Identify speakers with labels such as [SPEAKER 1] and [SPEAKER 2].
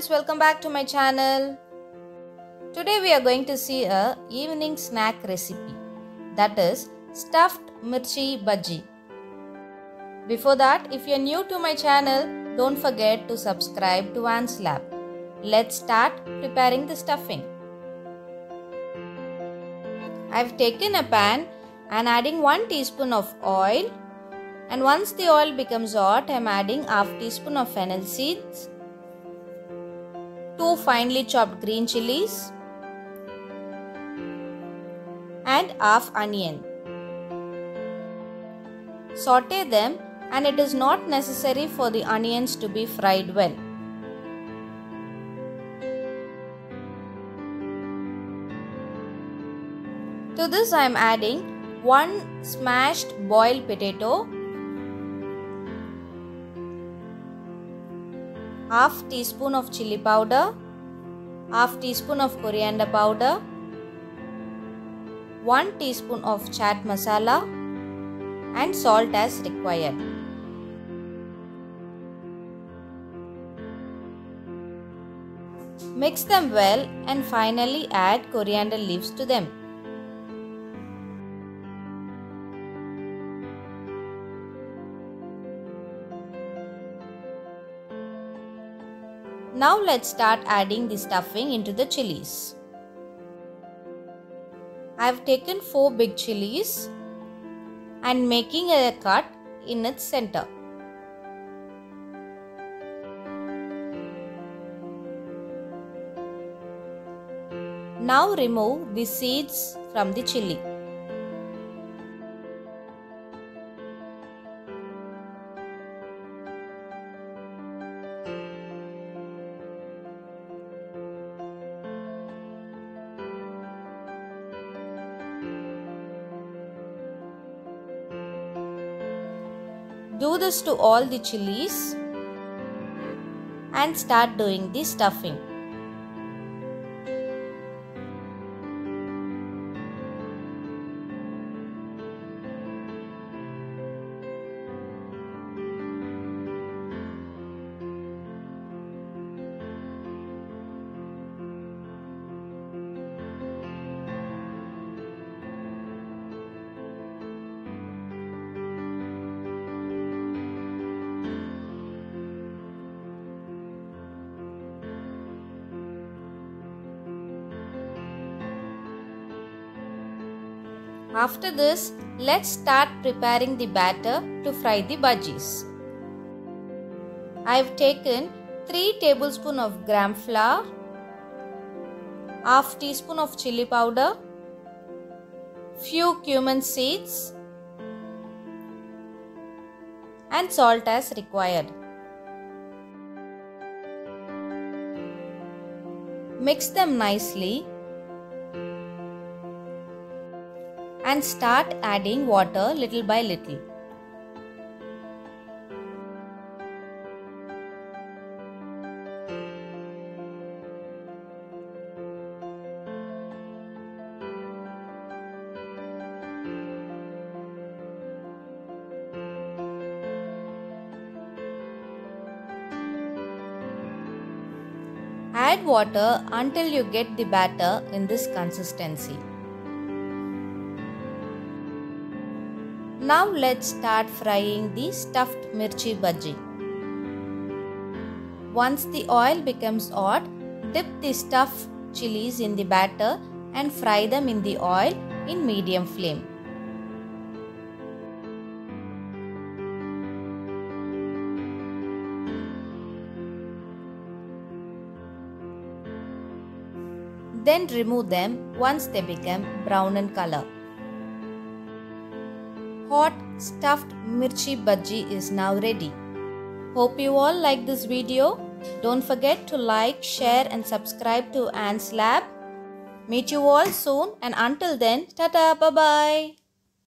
[SPEAKER 1] friends, welcome back to my channel. Today we are going to see a evening snack recipe, that is stuffed Mirchi Bajji. Before that, if you are new to my channel, don't forget to subscribe to Anne's Lab. Let's start preparing the stuffing. I've taken a pan and adding 1 teaspoon of oil, and once the oil becomes hot, I am adding half teaspoon of fennel seeds, 2 finely chopped green chillies and half onion. Saute them, and it is not necessary for the onions to be fried well. To this I am adding 1 smashed boiled potato, half teaspoon of chilli powder, half teaspoon of coriander powder, 1 teaspoon of chaat masala and salt as required. Mix them well and finally add coriander leaves to them. Now let's start adding the stuffing into the chillies. I have taken 4 big chillies and making a cut in its center. Now remove the seeds from the chilli. Do this to all the chillies and start doing the stuffing. After this, let's start preparing the batter to fry the bhajis. I have taken 3 tablespoons of gram flour, half teaspoon of chilli powder, few cumin seeds and salt as required. Mix them nicely and start adding water little by little. Add water until you get the batter in this consistency. Now let's start frying the stuffed Mirchi Bajji. Once the oil becomes hot, dip the stuffed chillies in the batter and fry them in the oil in medium flame. Then remove them once they become brown in color. Hot stuffed Mirchi Bajji is now ready. Hope you all like this video. Don't forget to like, share and subscribe to Anne's Lab. Meet you all soon, and until then, tata, bye bye.